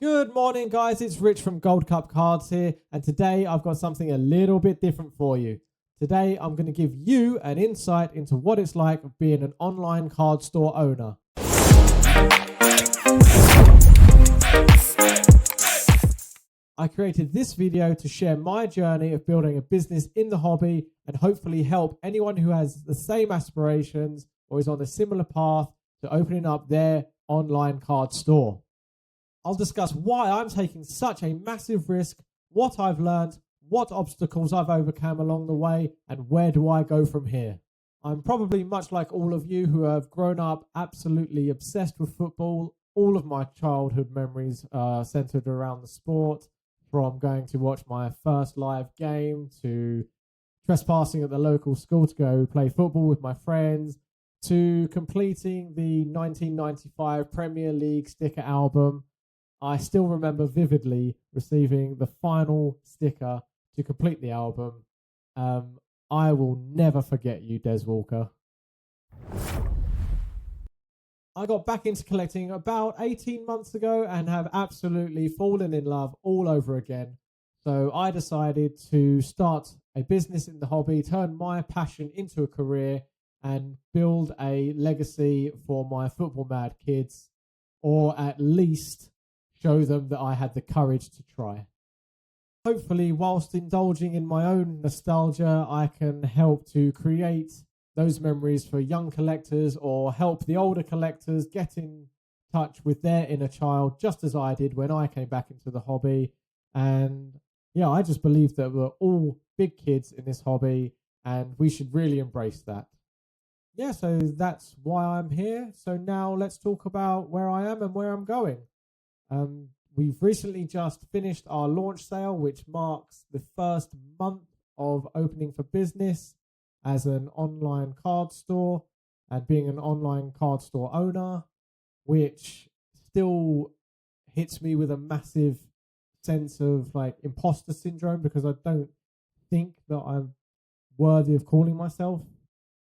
Good morning, guys. It's Rich from Gold Cup Cards here, and today I've got something a little bit different for you. Today, I'm going to give you an insight into what it's like being an online card store owner. I created this video to share my journey of building a business in the hobby and hopefully help anyone who has the same aspirations or is on a similar path to opening up their online card store. I'll discuss why I'm taking such a massive risk, what I've learned, what obstacles I've overcome along the way, and where do I go from here. I'm probably much like all of you who have grown up absolutely obsessed with football. All of my childhood memories are centered around the sport, from going to watch my first live game to trespassing at the local school to go play football with my friends to completing the 1995 Premier League sticker album. I still remember vividly receiving the final sticker to complete the album. I will never forget you, Des Walker. I got back into collecting about 18 months ago and have absolutely fallen in love all over again. So I decided to start a business in the hobby, turn my passion into a career, and build a legacy for my football mad kids, or at least show them that I had the courage to try. Hopefully, whilst indulging in my own nostalgia, I can help to create those memories for young collectors or help the older collectors get in touch with their inner child, just as I did when I came back into the hobby. And yeah, I just believe that we're all big kids in this hobby and we should really embrace that. Yeah, so that's why I'm here. So now let's talk about where I am and where I'm going. We've recently just finished our launch sale, which marks the first month of opening for business as an online card store and being an online card store owner, which still hits me with a massive sense of like imposter syndrome, because I don't think that I'm worthy of calling myself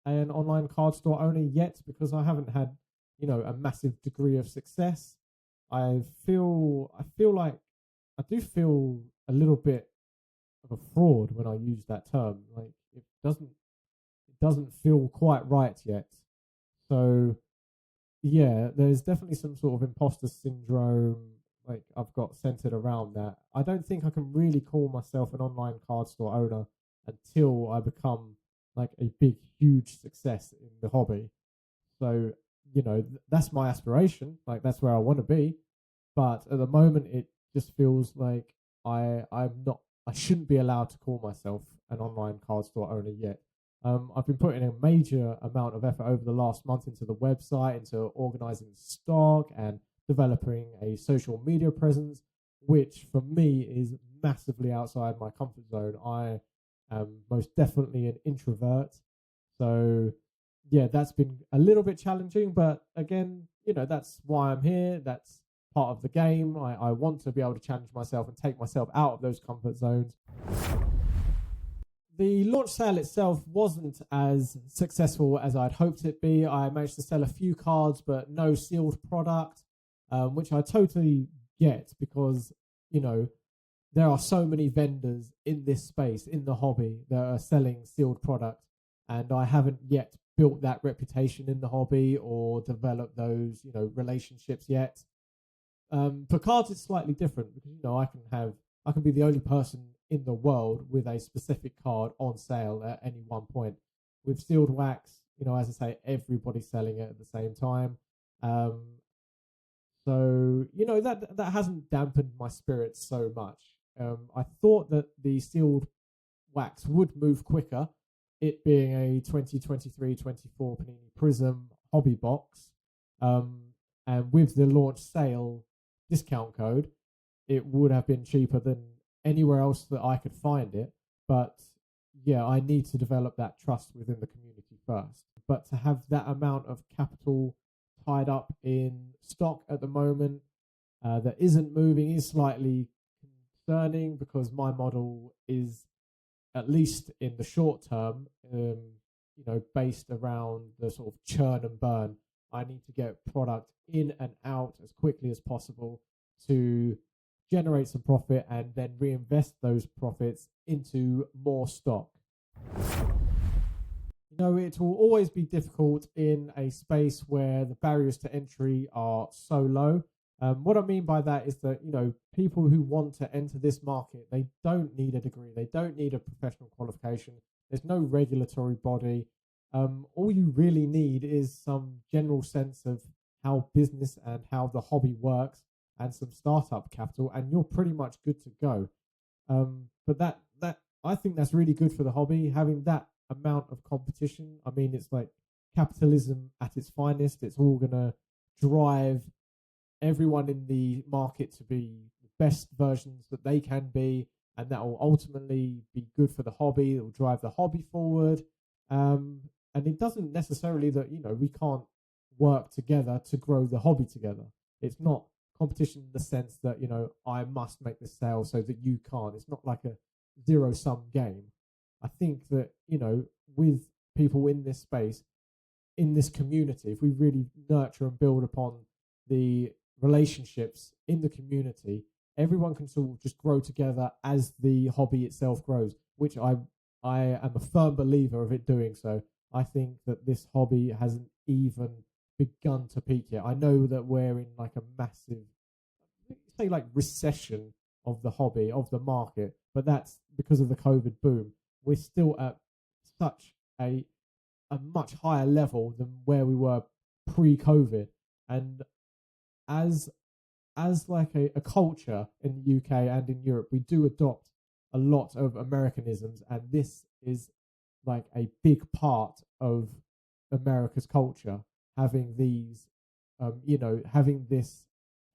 an online card store owner yet, because I haven't had, a massive degree of success. I feel like I do feel a little bit of a fraud when I use that term. Like it doesn't feel quite right yet. So yeah, there's definitely some sort of imposter syndrome like I've got centered around that. I don't think I can really call myself an online card store owner until I become like a big, huge success in the hobby. So, that's my aspiration. Like that's where I want to be. But at the moment, it just feels like I shouldn't be allowed to call myself an online card store owner yet. I've been putting a major amount of effort over the last month into the website, into organizing stock and developing a social media presence, which for me is massively outside my comfort zone. I am most definitely an introvert. So, yeah, that's been a little bit challenging. But again, that's why I'm here. That's part of the game. I want to be able to challenge myself and take myself out of those comfort zones. The launch sale itself wasn't as successful as I'd hoped it be. I managed to sell a few cards, but no sealed product, which I totally get, because, there are so many vendors in this space, in the hobby, that are selling sealed product. And I haven't yet built that reputation in the hobby or developed those, relationships yet. For cards, it's slightly different because I can be the only person in the world with a specific card on sale at any one point. With sealed wax, as I say, everybody's selling it at the same time. So that hasn't dampened my spirits so much. I thought that the sealed wax would move quicker, it being a 2023-24 Panini Prism hobby box. And with the launch sale discount code, it would have been cheaper than anywhere else that I could find it. But yeah, I need to develop that trust within the community first. But to have that amount of capital tied up in stock at the moment that isn't moving is slightly concerning, because my model is, at least in the short term, based around the sort of churn and burn. I need to get product in and out as quickly as possible. to generate some profit and then reinvest those profits into more stock. It will always be difficult in a space where the barriers to entry are so low. What I mean by that is that, people who want to enter this market, they don't need a degree. They don't need a professional qualification. There's no regulatory body. All you really need is some general sense of how business and how the hobby works and some startup capital, and you're pretty much good to go. But that I think that's really good for the hobby, having that amount of competition. I mean, it's like capitalism at its finest. It's all going to drive everyone in the market to be the best versions that they can be, and that will ultimately be good for the hobby. It will drive the hobby forward. And it doesn't necessarily that, we can't work together to grow the hobby together. It's not competition in the sense that, I must make this sale so that you can't. It's not like a zero-sum game. I think that, with people in this space, in this community, if we really nurture and build upon the relationships in the community, everyone can sort of just grow together as the hobby itself grows, which I am a firm believer of it doing so. I think that this hobby hasn't even begun to peak yet. I know that we're in like a massive, say, like recession of the hobby, of the market, but that's because of the COVID boom. We're still at such a much higher level than where we were pre-COVID. And as like a culture in the UK and in Europe, we do adopt a lot of Americanisms, and this is like a big part of America's culture, having these, having this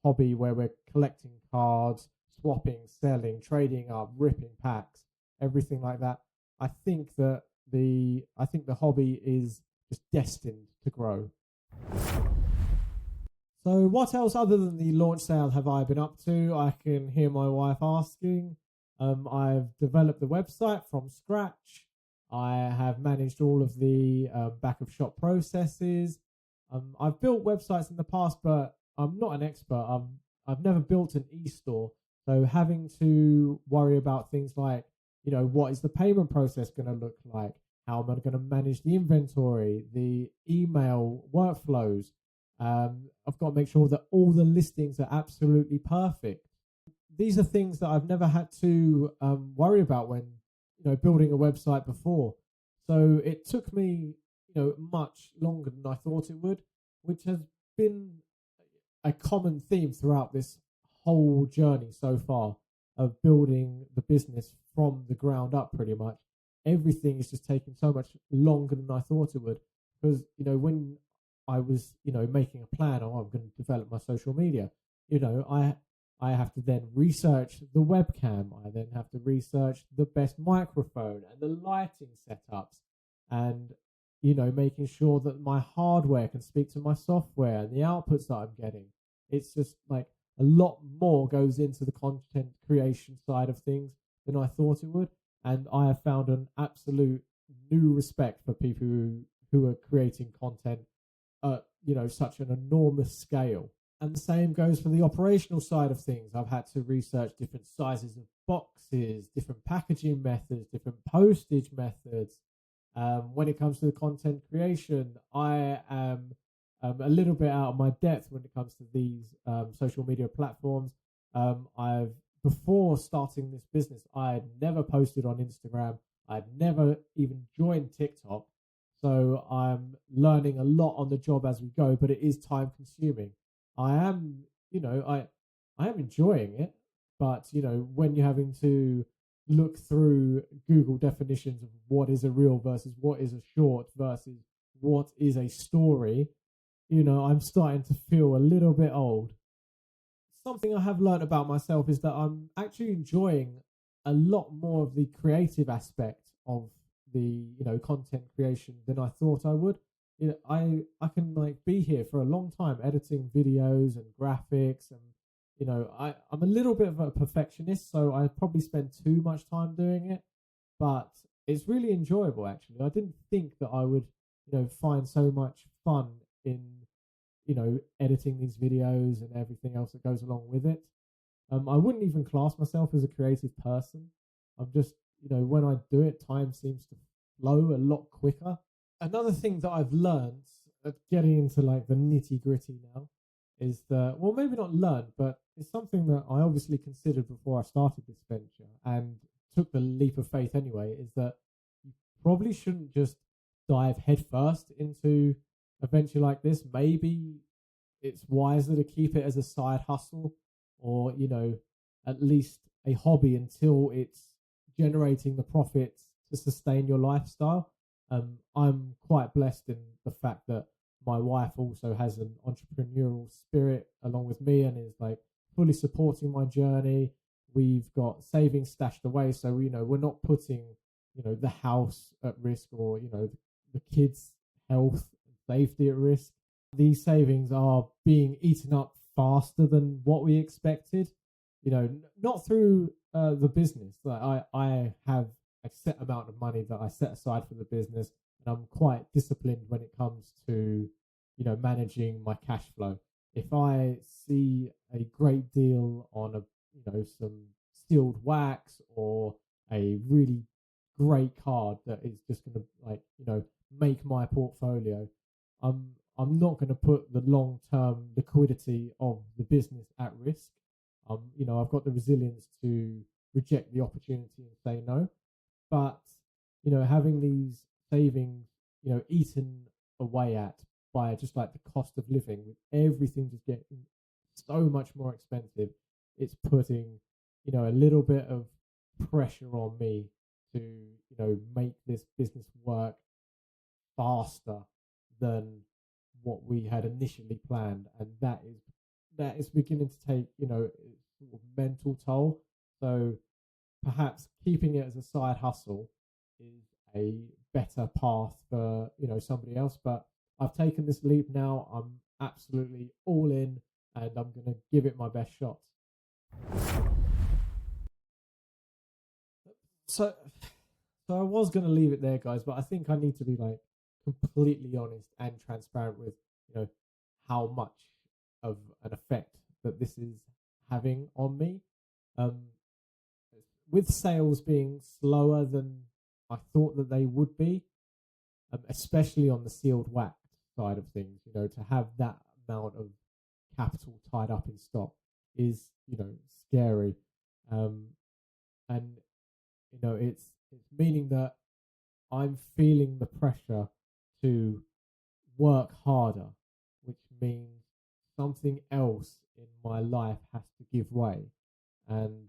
hobby where we're collecting cards, swapping, selling, trading up, ripping packs, everything like that. I think the hobby is just destined to grow. So what else other than the launch sale have I been up to? I can hear my wife asking. I've developed the website from scratch. I have managed all of the back of shop processes. I've built websites in the past, but I'm not an expert. I've never built an e-store. So having to worry about things like, what is the payment process going to look like? How am I going to manage the inventory, the email workflows? I've got to make sure that all the listings are absolutely perfect. These are things that I've never had to worry about when, building a website before. So it took me, much longer than I thought it would, which has been a common theme throughout this whole journey so far of building the business from the ground up. Pretty much everything is just taking so much longer than I thought it would, because, when I was, making a plan, I'm going to develop my social media, I have to then research the webcam. I then have to research the best microphone and the lighting setups, and, making sure that my hardware can speak to my software and the outputs that I'm getting. It's just like a lot more goes into the content creation side of things than I thought it would. And I have found an absolute new respect for people who are creating content at, such an enormous scale. And the same goes for the operational side of things. I've had to research different sizes of boxes, different packaging methods, different postage methods. When it comes to the content creation, I am a little bit out of my depth when it comes to these social media platforms. Before starting this business, I had never posted on Instagram. I'd never even joined TikTok. So I'm learning a lot on the job as we go, but it is time consuming. I am, I am enjoying it, but, when you're having to look through Google definitions of what is a reel versus what is a short versus what is a story, I'm starting to feel a little bit old. Something I have learned about myself is that I'm actually enjoying a lot more of the creative aspect of the, content creation than I thought I would. I can be here for a long time editing videos and graphics, and I'm a little bit of a perfectionist, so I probably spend too much time doing it, but it's really enjoyable. Actually, I didn't think that I would find so much fun in editing these videos and everything else that goes along with it. I wouldn't even class myself as a creative person. I'm just, when I do it, time seems to flow a lot quicker. Another thing that I've learned, getting into like the nitty gritty now, is that, well, maybe not learned, but it's something that I obviously considered before I started this venture and took the leap of faith anyway, is that you probably shouldn't just dive headfirst into a venture like this. Maybe it's wiser to keep it as a side hustle, or at least a hobby until it's generating the profits to sustain your lifestyle. I'm quite blessed in the fact that my wife also has an entrepreneurial spirit along with me and is like fully supporting my journey. We've got savings stashed away, so we're not putting the house at risk, or the kids' health and safety at risk. These savings are being eaten up faster than what we expected. Not through the business. Like I have a set amount of money that I set aside for the business, and I'm quite disciplined when it comes to managing my cash flow. If I see a great deal on some sealed wax or a really great card that is just going to make my portfolio, I'm not going to put the long term liquidity of the business at risk. I've got the resilience to reject the opportunity and say no. But having these savings eaten away at by just like the cost of living, with everything just getting so much more expensive, it's putting a little bit of pressure on me to make this business work faster than what we had initially planned, and that is beginning to take sort of mental toll. So perhaps keeping it as a side hustle is a better path for somebody else. But I've taken this leap now. I'm absolutely all in, and I'm going to give it my best shot. So, so I was going to leave it there, guys, but I think I need to be like completely honest and transparent with how much of an effect that this is having on me. Um, with sales being slower than I thought that they would be, especially on the sealed wax side of things, to have that amount of capital tied up in stock is, scary. And it's meaning that I'm feeling the pressure to work harder, which means something else in my life has to give way. And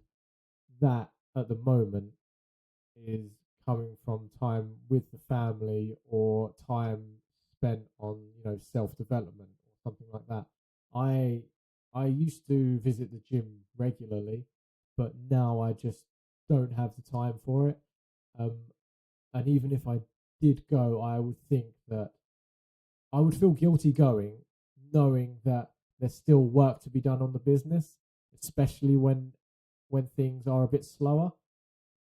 that at the moment is coming from time with the family or time spent on self development or something like that. I used to visit the gym regularly, but now I just don't have the time for it. um, and even if I did go, I would think that I would feel guilty going, knowing that there's still work to be done on the business, especially when things are a bit slower.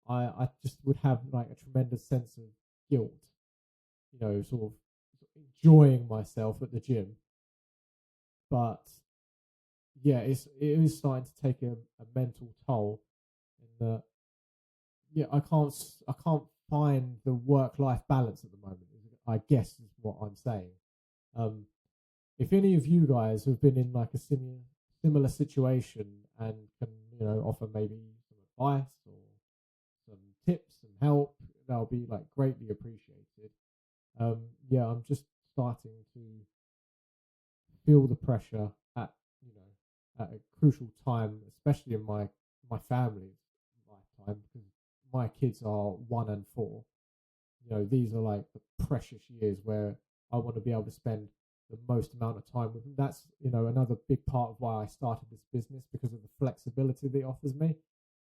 I just would have like a tremendous sense of guilt, sort of enjoying myself at the gym. But yeah, it is starting to take a mental toll in that. Yeah, I can't find the work life balance at the moment, I guess is what I'm saying. Um, if any of you guys have been in like a similar situation and can offer maybe some advice or some tips and help, that'll be like greatly appreciated. Yeah, I'm just starting to feel the pressure at at a crucial time, especially in my family's lifetime, because my kids are 1 and 4. These are like the precious years where I want to be able to spend the most amount of time with them. That's another big part of why I started this business, because of the flexibility that it offers me.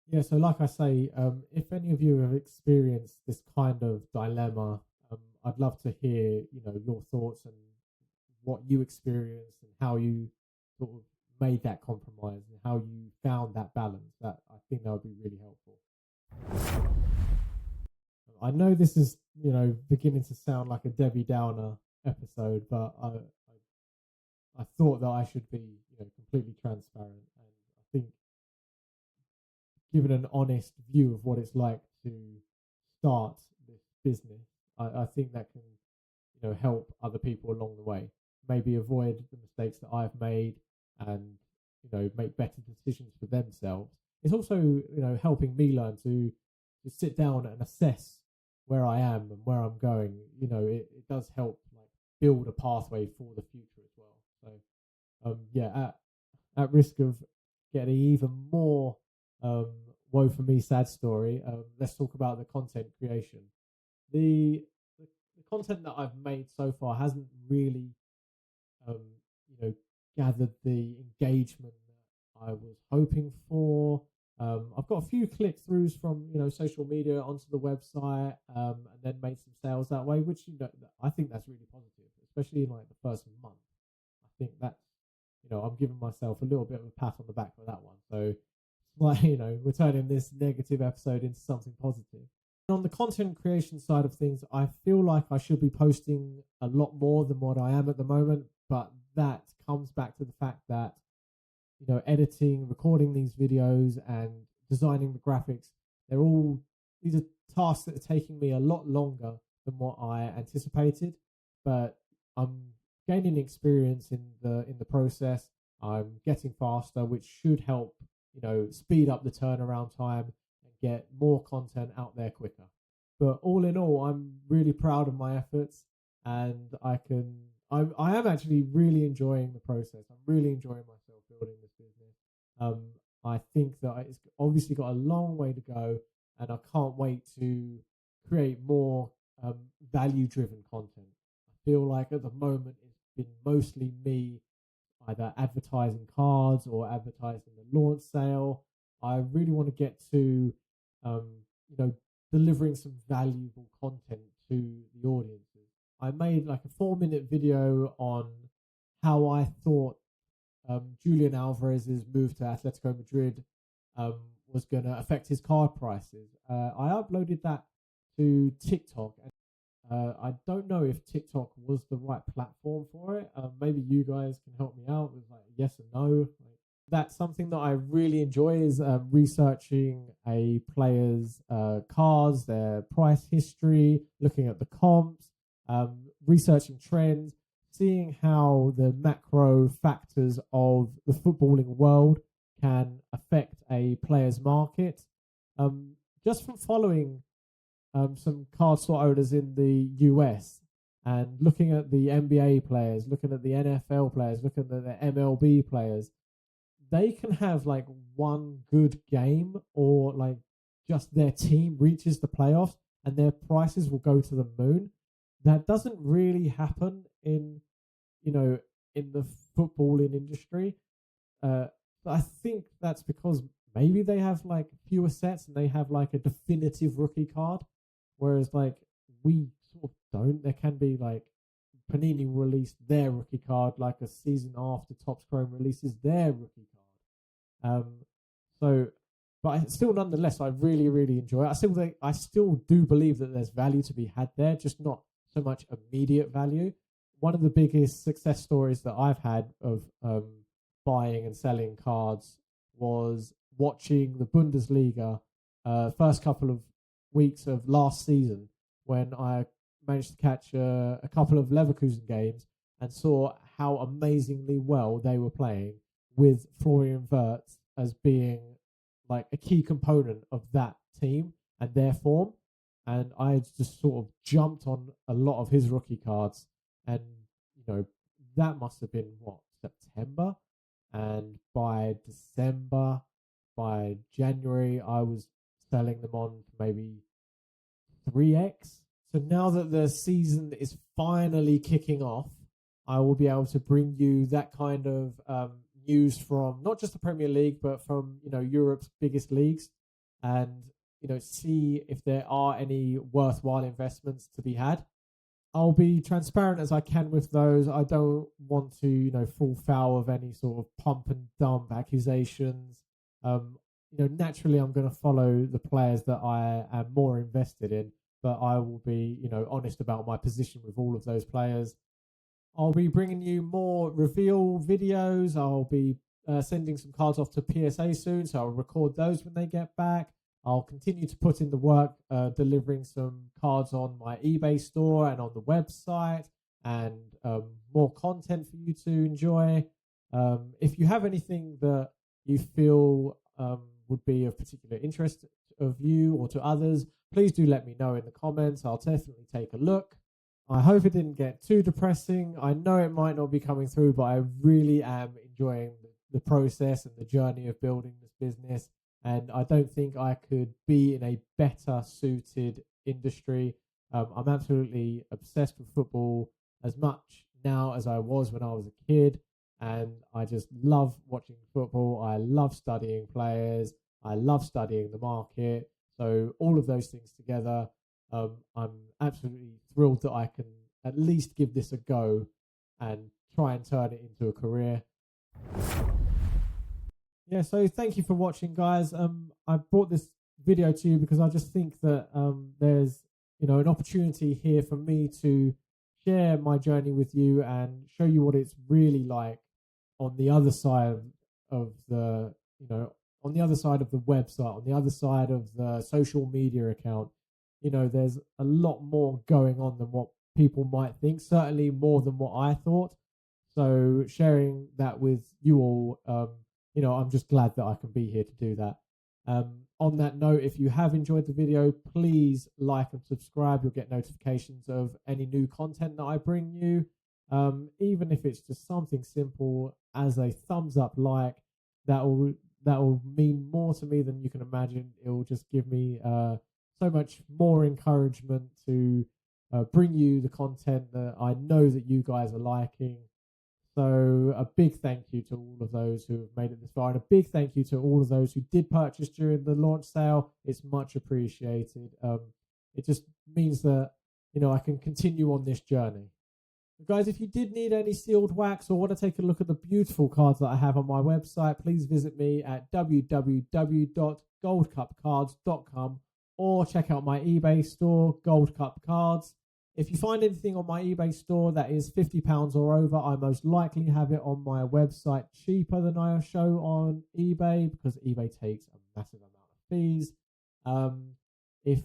Yeah, so like I say, if any of you have experienced this kind of dilemma, I'd love to hear your thoughts and what you experienced and how you sort of made that compromise and how you found that balance. That I think that would be really helpful. I know this is beginning to sound like a Debbie Downer episode, but I thought that I should be completely transparent, and I think given an honest view of what it's like to start this business, I think that can, help other people along the way. Maybe avoid the mistakes that I've made, and make better decisions for themselves. It's also helping me learn to sit down and assess where I am and where I'm going. It does help like build a pathway for the future as well. So yeah, at risk of getting even more um, woe for me sad story, let's talk about the content creation. The content that I've made so far hasn't really um, you know gathered the engagement that I was hoping for. I've got a few click throughs from social media onto the website, and then made some sales that way, which I think that's really positive, especially in like the first month. I think that's I'm giving myself a little bit of a pat on the back for that one. So like we're turning this negative episode into something positive. On the content creation side of things, I feel like I should be posting a lot more than what I am at the moment, but that comes back to the fact that editing, recording these videos, and designing the graphics, these are tasks that are taking me a lot longer than what I anticipated. But I'm gaining experience in the process. I'm getting faster, which should help speed up the turnaround time and get more content out there quicker. But all in all, I'm really proud of my efforts, and I am actually really enjoying the process. I'm really enjoying myself building this business. Um, I think that it's obviously got a long way to go, and I can't wait to create more value-driven content. I feel like at the moment it's been mostly me either advertising cards or advertising the launch sale. I really want to get to, um, you know, delivering some valuable content to the audiences. I made like a 4-minute video on how I thought Julian Alvarez's move to Atletico Madrid um, was going to affect his card prices. I uploaded that to TikTok, and I don't know if TikTok was the right platform for it. Maybe you guys can help me out with like yes and no. Like, that's something that I really enjoy is researching a player's cards, their price history, looking at the comps, researching trends, seeing how the macro factors of the footballing world can affect a player's market. Just from following some card slot owners in the US and looking at the NBA players, looking at the NFL players, looking at the MLB players, they can have like one good game or like just their team reaches the playoffs and their prices will go to the moon. That doesn't really happen in the footballing industry. Uh, I think that's because maybe they have like fewer sets and they have like a definitive rookie card, whereas like we sort of don't. There can be like Panini released their rookie card like a season after Topps Chrome releases their rookie card. So, but still, nonetheless, I really, really enjoy it. I still do believe that there's value to be had there, just not so much immediate value. One of the biggest success stories that I've had of buying and selling cards was watching the Bundesliga first couple of weeks of last season when I managed to catch a couple of Leverkusen games and saw how amazingly well they were playing with Florian Wirtz as being like a key component of that team and their form. And I just sort of jumped on a lot of his rookie cards, and that must have been what, September, and by December, by January, I was selling them on for maybe 3x. So now that the season is finally kicking off, I will be able to bring you that kind of news from not just the Premier League, but from Europe's biggest leagues, and see if there are any worthwhile investments to be had. I'll be transparent as I can with those. I don't want to fall foul of any sort of pump and dump accusations. Naturally, I'm going to follow the players that I am more invested in, but I will be honest about my position with all of those players. I'll be bringing you more reveal videos. I'll be sending some cards off to PSA soon, so I'll record those when they get back. I'll continue to put in the work, delivering some cards on my eBay store and on the website, and more content for you to enjoy. If you have anything that you feel would be of particular interest of you or to others, please do let me know in the comments. I'll definitely take a look. I hope it didn't get too depressing. I know it might not be coming through, but I really am enjoying the process and the journey of building this business. And I don't think I could be in a better suited industry. I'm absolutely obsessed with football as much now as I was when I was a kid. And I just love watching football. I love studying players. I love studying the market. So all of those things together, I'm absolutely thrilled that I can at least give this a go and try and turn it into a career. Yeah, so thank you for watching, guys. I brought this video to you because I just think that there's an opportunity here for me to share my journey with you and show you what it's really like on the other side of the on the other side of the website, on the other side of the social media account. There's a lot more going on than what people might think, certainly more than what I thought. So sharing that with you all, I'm just glad that I can be here to do that. On that note, if you have enjoyed the video, please like and subscribe. You'll get notifications of any new content that I bring you. Even if it's just something simple as a thumbs up like, that will mean more to me than you can imagine. It will just give me so much more encouragement to bring you the content that I know that you guys are liking. So a big thank you to all of those who have made it this far, and a big thank you to all of those who did purchase during the launch sale. It's much appreciated. It just means that I can continue on this journey. Guys, if you did need any sealed wax or want to take a look at the beautiful cards that I have on my website, please visit me at www.goldcupcards.com or check out my eBay store, Gold Cup Cards. If you find anything on my eBay store that is £50 or over, I most likely have it on my website cheaper than I show on eBay, because eBay takes a massive amount of fees. If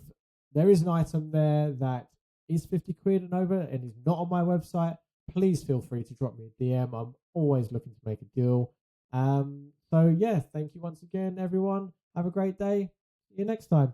there is an item there that is 50 quid and over and is not on my website, please feel free to drop me a DM. I'm always looking to make a deal. So yeah, thank you once again, everyone. Have a great day. See you next time.